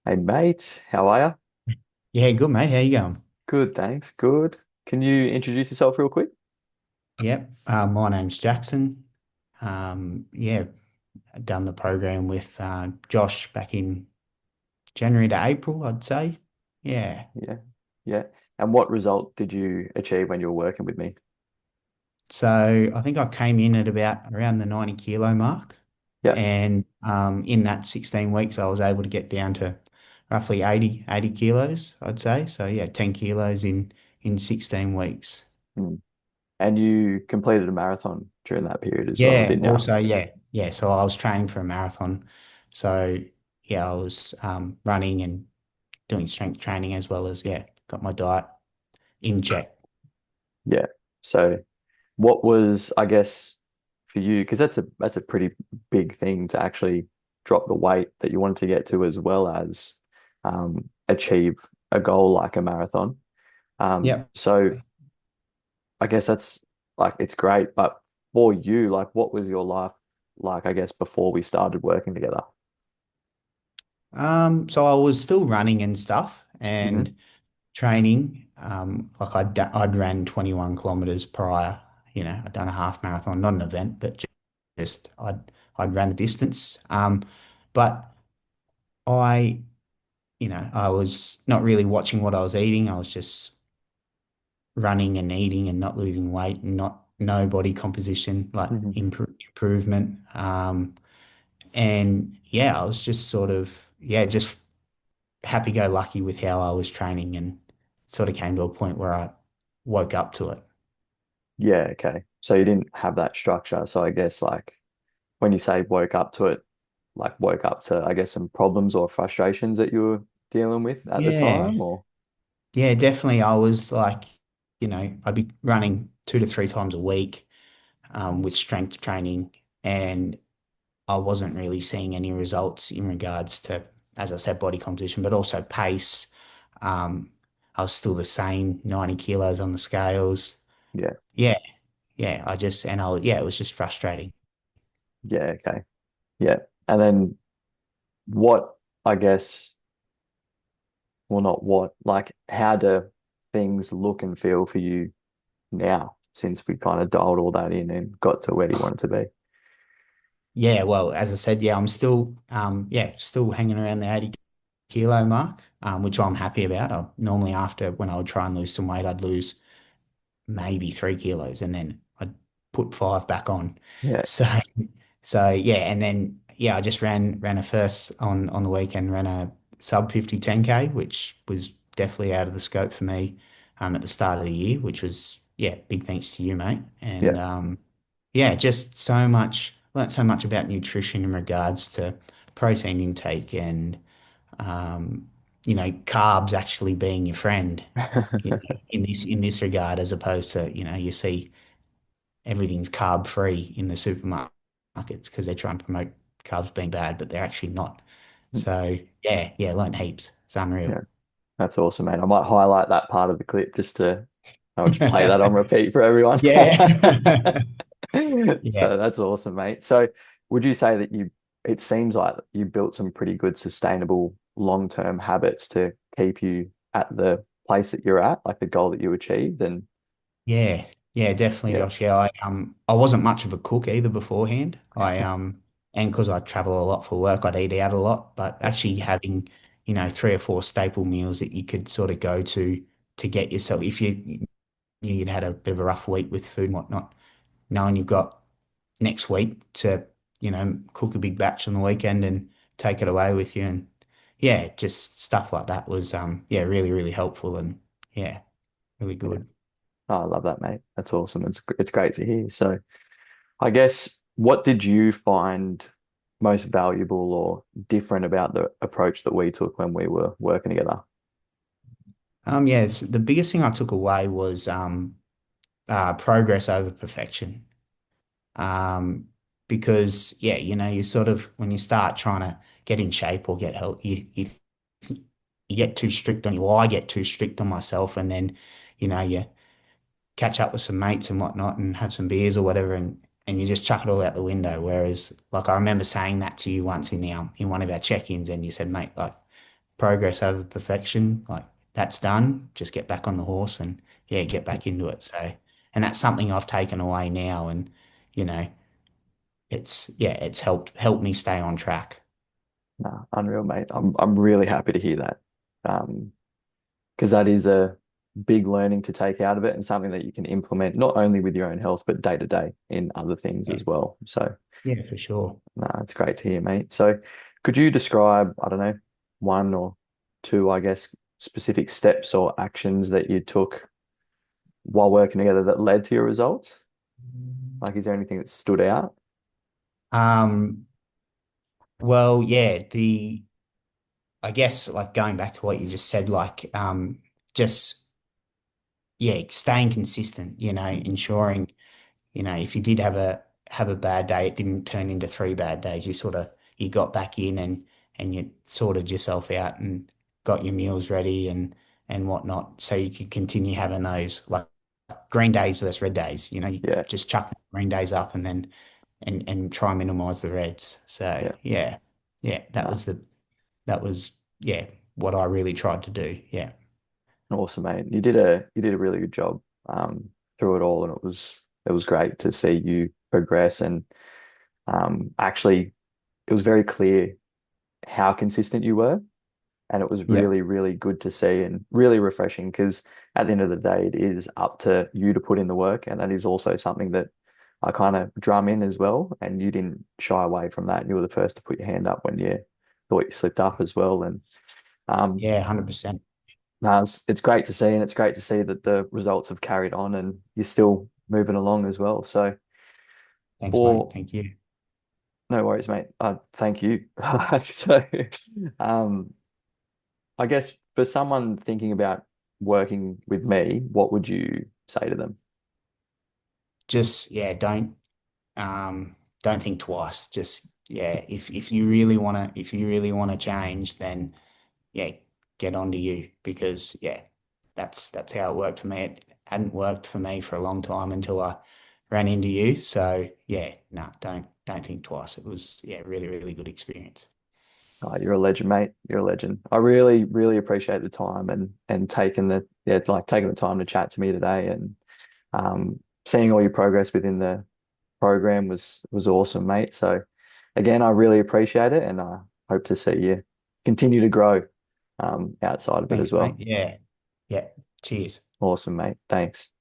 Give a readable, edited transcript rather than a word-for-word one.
Hey mate, how are you? Yeah, good mate. How you going? Good, thanks. Good. Can you introduce yourself real quick? Yep. My name's Jackson. Yeah, done the program with Josh back in January to April, I'd say. Yeah. Yeah. Yeah. And what result did you achieve when you were working with me? So I think I came in at about around the 90 kilo mark. Yeah. And in that 16 weeks, I was able to get down to roughly 80 kilos, I'd say. So yeah, 10 kilos in 16 weeks. Mm. And you completed a marathon during that period as well, Yeah, didn't you? also, yeah, yeah. So I was training for a marathon. So yeah, I was running and doing strength training as well as, yeah, got my diet in check. Yeah. So what was, I guess, for you, because that's a pretty big thing to actually drop the weight that you wanted to get to as well as achieve a goal like a marathon. Yep. So I guess that's like it's great, but for you, like what was your life like, I guess, before we started working together? So I was still running and stuff Hmm. and training. Like I'd ran 21 kilometers prior. I'd done a half marathon, not an event, but just I'd ran the distance. But I, I was not really watching what I was eating. I was just running and eating and not losing weight and not no body composition like Hmm. improvement. And yeah, I was just sort of yeah, just happy go lucky with how I was training and sort of came to a point where I woke up to it. Yeah, okay. So you didn't have that structure. So I guess like when you say woke up to it, like woke up to, I guess, some problems or frustrations that you were dealing with at the Yeah. time, or Yeah, definitely. I was like, I'd be running 2 to 3 times a week with strength training, and I wasn't really seeing any results in regards to, as I said, body composition, but also pace. Um, I was still the same, 90 kilos on the scales. yeah, Yeah, yeah. Yeah, it was just frustrating. yeah, okay. Yeah. And then what, I guess, well, not what, like how do things look and feel for you now since we kind of dialed all that in and got to where you want it to be? Yeah, well, as I said, yeah, I'm still, yeah, still hanging around the 80 kilo mark, which I'm happy about. Normally after when I would try and lose some weight, I'd lose maybe 3 kilos and then I'd put five back on. Yeah. So so yeah, and then yeah, I just ran a first on the weekend, ran a sub 50 10K, which was definitely out of the scope for me at the start of the year, which was yeah, big thanks to you, mate. And Yeah. yeah, just so much learned so much about nutrition in regards to protein intake and um, carbs actually being your friend in this regard, as opposed to, you see everything's carb free in the supermarkets because they're trying to promote carbs being bad, but they're actually not. So yeah, yeah, learned heaps. It's unreal. Yeah. That's awesome, man. I might highlight that part of the clip just to I'll just play that on repeat for everyone. Yeah. Yeah. So that's awesome, mate. So would you say that it seems like you built some pretty good sustainable long-term habits to keep you at the place that you're at, like the goal that you achieved? And Yeah, yeah, definitely, yeah, Josh. Yeah, I wasn't much of a cook either beforehand. And because I travel a lot for work, I'd eat out a lot. But yeah, actually having, 3 or 4 staple meals that you could sort of go to get yourself, if you'd had a bit of a rough week with food and whatnot, knowing you've got next week to, cook a big batch on the weekend and take it away with you, and yeah, just stuff like that was yeah, really, really helpful and yeah, really yeah. good. Oh, I love that, mate. That's awesome. It's great to hear. So I guess what did you find most valuable or different about the approach that we took when we were working together? Yeah, the biggest thing I took away was progress over perfection. Um, because yeah, you sort of when you start trying to get in shape or get health, you get too strict on you. Well, I get too strict on myself, and then you catch up with some mates and whatnot, and have some beers or whatever, and you just chuck it all out the window. Whereas, like I remember saying that to you once in one of our check-ins, and you said, "Mate, like." progress over perfection. Like that's done. Just get back on the horse and yeah, get back into it. So, and that's something I've taken away now. And, you know, it's helped me stay on track. Nah, unreal, mate. I'm really happy to hear that. Because that is a big learning to take out of it and something that you can implement not only with your own health, but day to day in other things Yeah. as well. So, Yeah, for sure. nah, it's great to hear, mate. So, could you describe, I don't know, one or two, I guess, specific steps or actions that you took while working together that led to your results? Like, is there anything that stood out? Um, well, yeah, I guess like going back to what you just said, like just yeah, staying consistent, ensuring, if you did have a bad day, it didn't turn into three bad days. You got back in and you sorted yourself out and got your meals ready and whatnot, so you could continue having those like green days versus red days. You Yeah, just chuck green days up and then and try and minimize the reds. So yeah, yeah, yeah, no, that was yeah what I really tried to do. Yeah, awesome, mate. You did a really good job through it all, and it was great to see you progress and actually it was very clear how consistent you were. And it was yeah, really, really good to see and really refreshing because at the end of the day, it is up to you to put in the work. And that is also something that I kind of drum in as well. And you didn't shy away from that. You were the first to put your hand up when you thought you slipped up as well. And um, yeah, 100%. no, it's great to see. And it's great to see that the results have carried on and you're still moving along as well. So, Thanks, mate. for Thank you. no worries, mate. Thank you. So, um, I guess for someone thinking about working with me, what would you say to them? Just yeah, don't think twice. Just yeah, if you really wanna change, then yeah, get onto you because yeah, that's how it worked for me. It hadn't worked for me for a long time until I ran into you. So yeah, no, don't think twice. It was yeah, really, really good experience. Oh, you're a legend, mate. You're a legend. I really, really appreciate the time and taking the yeah, like taking the time to chat to me today and seeing all your progress within the program was awesome, mate. So again, I really appreciate it and I hope to see you continue to grow outside of it Thanks, as mate. well. Yeah. Yeah. Cheers. Awesome, mate. Thanks.